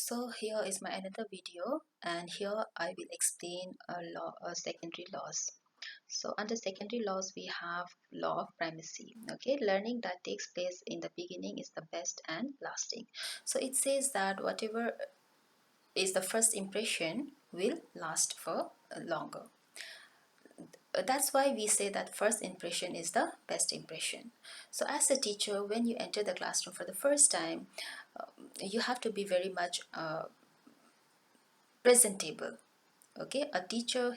So here is my another video, and here I will explain secondary laws. So under secondary laws we have law of primacy. Okay, learning that takes place in the beginning is the best and lasting. So it says that whatever is the first impression will last for longer. That's why we say that first impression is the best impression. So as a teacher, when you enter the classroom for the first time, you have to be very much presentable. Okay, a teacher,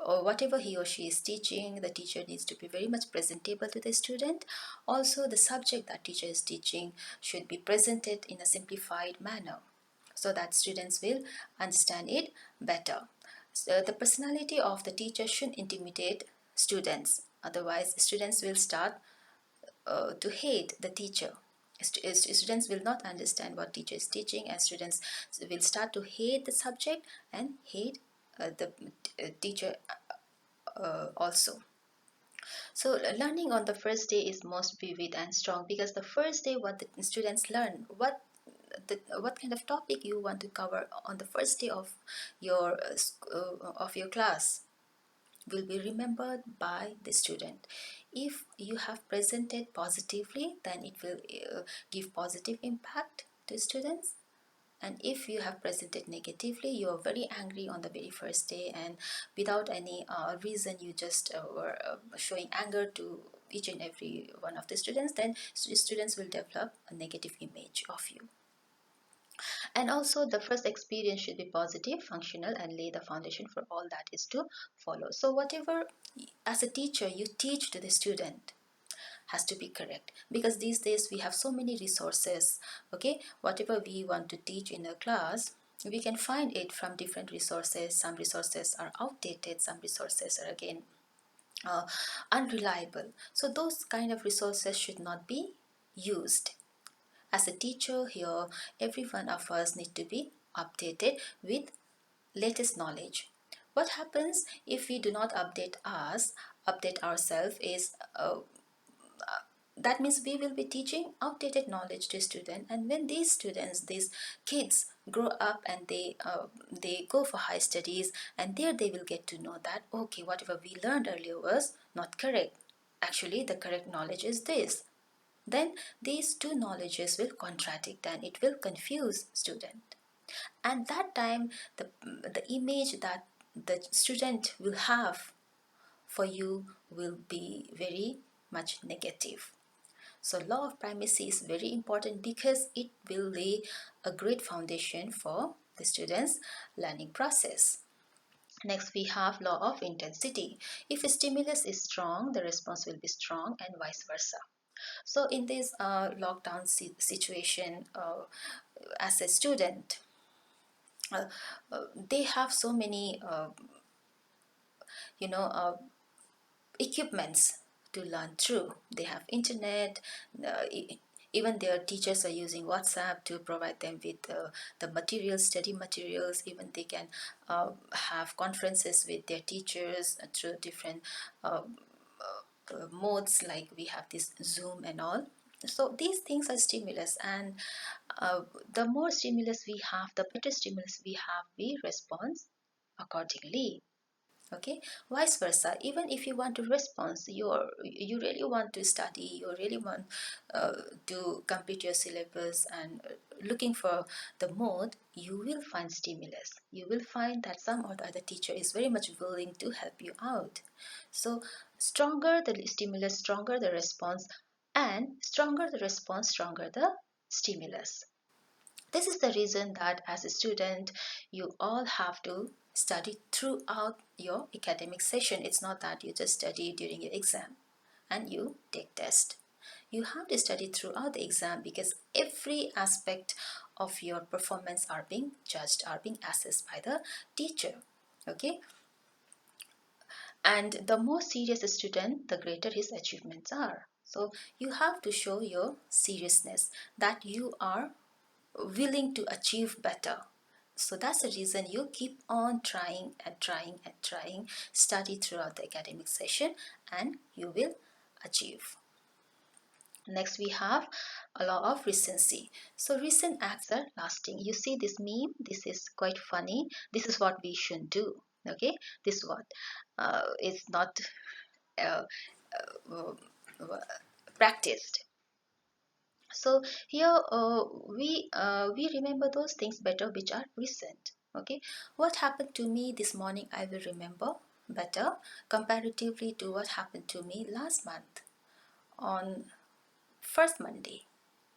or whatever he or she is teaching, the teacher needs to be very much presentable to the student. Also, the subject that teacher is teaching should be presented in a simplified manner so that students will understand it better. So the personality of the teacher shouldn't intimidate students, otherwise students will start to hate the teacher. Students will not understand what teacher is teaching, and students will start to hate the subject and hate the teacher also. So learning on the first day is most vivid and strong, because the first day what the students learn, what kind of topic you want to cover on the first day of your class will be remembered by the student. If you have presented positively, then it will give positive impact to students. And if you have presented negatively, you are very angry on the very first day, and without any reason you just were showing anger to each and every one of the students, then students will develop a negative image of you. And also, the first experience should be positive, functional, and lay the foundation for all that is to follow. So whatever as a teacher you teach to the student has to be correct, because these days we have so many resources. Okay, whatever we want to teach in a class, we can find it from different resources. Some resources are outdated, some resources are again unreliable. So those kind of resources should not be used. As a teacher here, every one of us need to be updated with latest knowledge. What happens if we do not update ourselves is that means we will be teaching outdated knowledge to students, and when these kids grow up and they go for high studies, and there they will get to know that okay, whatever we learned earlier was not correct. Actually, the correct knowledge is this. Then these two knowledges will contradict and it will confuse student. And that time the image that the student will have for you will be very much negative. So law of primacy is very important because it will lay a great foundation for the students' learning process. Next, we have law of intensity. If a stimulus is strong, the response will be strong, and vice versa. So in this lockdown situation, as a student, uh, they have so many, you know, equipments to learn through. They have internet. Even their teachers are using WhatsApp to provide them with the materials, study materials. Even they can have conferences with their teachers through different modes, like we have this Zoom and all. So these things are stimulus, and the more stimulus we have, the better stimulus we have, we respond accordingly. Okay, vice versa. Even if you want to respond, you really want to study, you really want to complete your syllabus, and looking for the mode, you will find stimulus. You will find that some or the other teacher is very much willing to help you out. So stronger the stimulus, stronger the response, and stronger the response, stronger the stimulus. This is the reason that as a student, you all have to study throughout your academic session. It's not that you just study during your exam and you take test. You have to study throughout the exam, because every aspect of your performance are being judged, are being assessed by the teacher. Okay, and the more serious a student, the greater his achievements are. So you have to show your seriousness, that you are willing to achieve better. So that's the reason you keep on trying and trying and trying, study throughout the academic session, and you will achieve. Next, we have a law of recency. So recent acts are lasting. You see this meme, this is quite funny. This is what we should do. Okay, this is what is not uh, uh, practiced. So here we remember those things better which are recent. Okay, what happened to me this morning I will remember better comparatively to what happened to me last month on first Monday.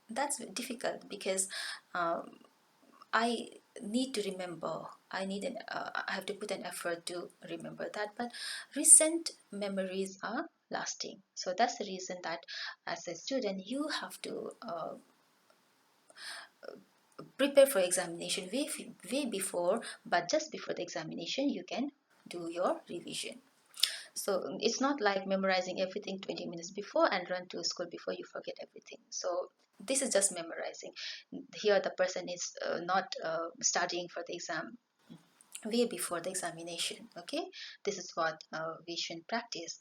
That's difficult because um, I need to remember. I have to put an effort to remember that. But recent memories are lasting. So that's the reason that as a student you have to prepare for examination way before. But just before the examination, you can do your revision. So it's not like memorizing everything 20 minutes before and run to school before you forget everything. So this is just memorizing. Here the person is not studying for the exam way before the examination. Okay, this is what we should practice.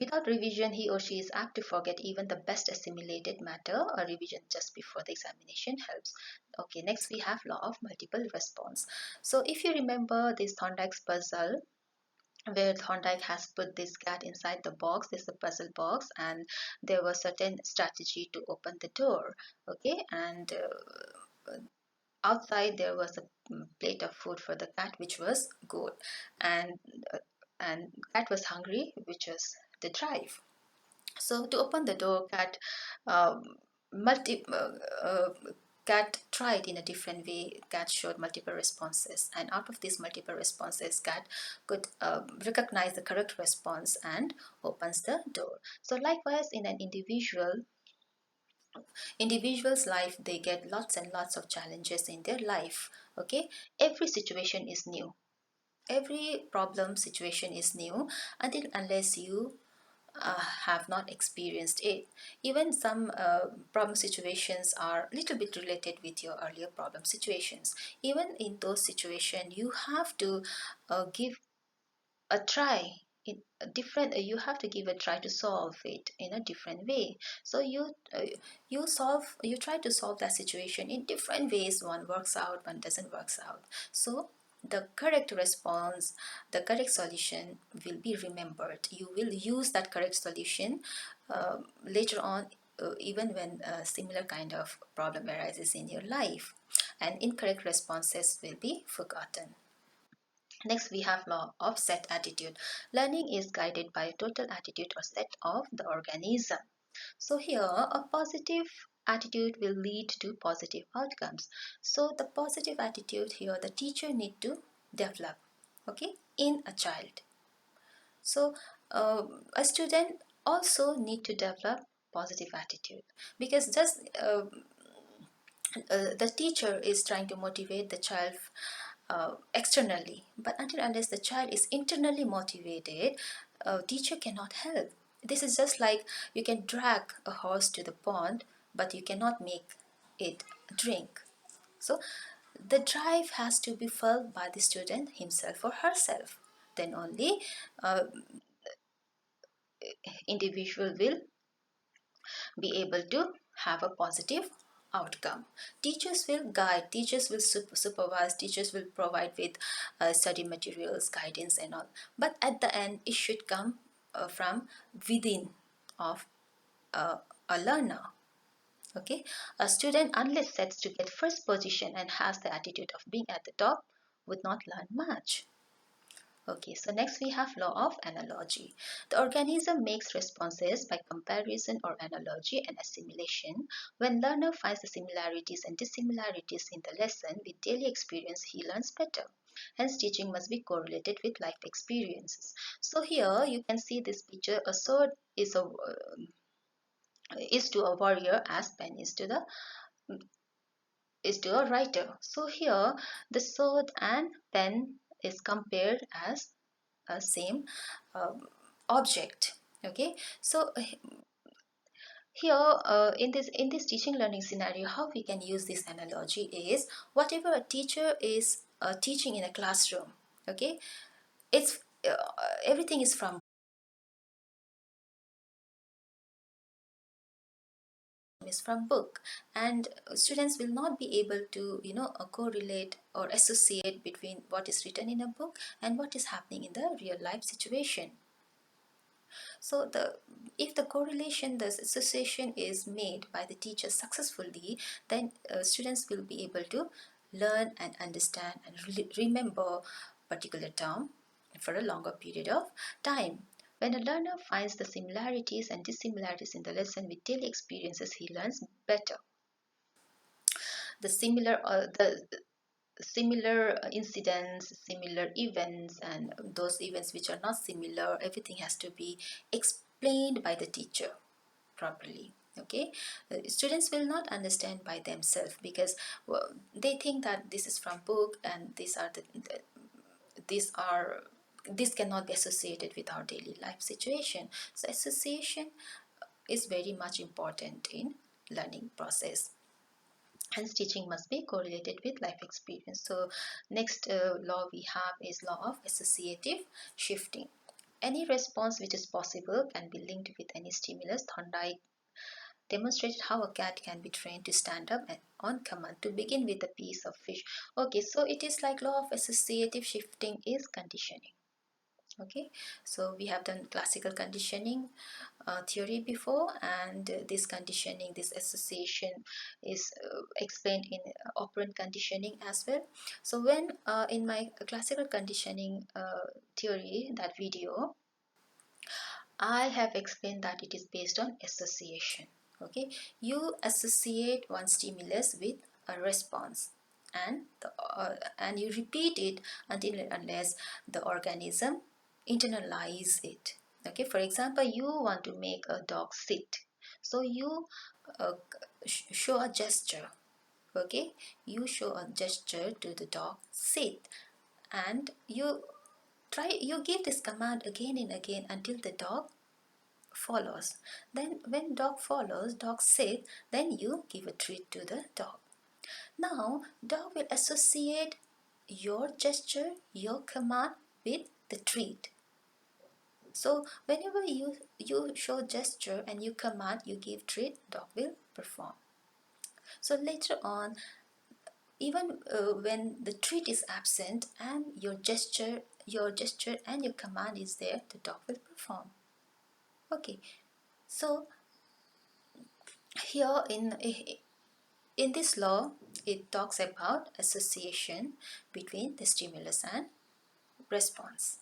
Without revision, he or she is apt to forget even the best assimilated matter. A revision just before the examination helps. Okay, next we have law of multiple response. So if you remember this Thorndike's puzzle, where Thorndike has put this cat inside the box, this is a puzzle box, and there was certain strategy to open the door. Okay, and outside there was a plate of food for the cat, which was good, and uh, and cat was hungry, which was the drive. So to open the door, um, multi cat tried in a different way. Cat showed multiple responses, and out of these multiple responses, cat could recognize the correct response and opens the door. So likewise, in an individual's life, they get lots and lots of challenges in their life. Okay, every situation is new. Every problem situation is new until unless you have not experienced it. Even some problem situations are a little bit related with your earlier problem situations. Even in those situations, you have to give a try in a different. You have to give a try to solve it in a different way. So you try to solve that situation in different ways. One works out, one doesn't works out. So the correct response, the correct solution will be remembered. You will use that correct solution later on, even when a similar kind of problem arises in your life, and incorrect responses will be forgotten. Next, we have law of set attitude. Learning is guided by a total attitude or set of the organism. So here, a positive attitude will lead to positive outcomes. So the positive attitude here, the teacher need to develop, okay, in a child. So a student also need to develop positive attitude, because just the teacher is trying to motivate the child externally, but until unless the child is internally motivated, a teacher cannot help. This is just like you can drag a horse to the pond, but you cannot make it drink. So the drive has to be felt by the student himself or herself. Then only uh, individual will be able to have a positive outcome. Teachers will guide, teachers will supervise, teachers will provide with study materials, guidance and all. But at the end, it should come from within of uh, a learner. Okay, a student unless sets to get first position and has the attitude of being at the top would not learn much. Okay, so next we have law of analogy. The organism makes responses by comparison or analogy and assimilation. When learner finds the similarities and dissimilarities in the lesson with daily experience, he learns better. Hence, teaching must be correlated with life experiences. So here you can see this picture. A sword is to a warrior as pen is to a writer. So here the sword and pen is compared as same um, object. Okay, so here in this teaching learning scenario, how we can use this analogy is whatever a teacher is teaching in a classroom. Okay, it's everything is from is from book, and students will not be able to correlate or associate between what is written in a book and what is happening in the real life situation. So if the correlation, the association is made by the teacher successfully, then students will be able to learn and understand and remember particular term for a longer period of time. When a learner finds the similarities and dissimilarities in the lesson with daily experiences, he learns better. The similar incidents, similar events, and those events which are not similar, everything has to be explained by the teacher properly. Okay, students will not understand by themselves because, well, they think that this is from book and this cannot be associated with our daily life situation. So association is very much important in learning process. Hence, teaching must be correlated with life experience. So next law we have is law of associative shifting. Any response which is possible can be linked with any stimulus. Thorndike demonstrated how a cat can be trained to stand up and on command. To begin with a piece of fish. Okay, so it is like law of associative shifting is conditioning. Okay, so we have done classical conditioning theory before, and this conditioning, this association is explained in operant conditioning as well. So when in my classical conditioning theory, that video, I have explained that it is based on association. Okay, you associate one stimulus with a response, and you repeat it until and unless the organism internalize it. Okay, for example, you want to make a dog sit, so you uh, show a gesture. Okay, you show a gesture to the dog sit, and you give this command again and again until the dog follows. Then when dog follows, dog sit, then you give a treat to the dog. Now dog will associate your gesture, your command with the treat. So whenever you show gesture and you command, you give treat, dog will perform. So later on, even when the treat is absent and your gesture and your command is there, the dog will perform. Okay, so here in this law, it talks about association between the stimulus and response.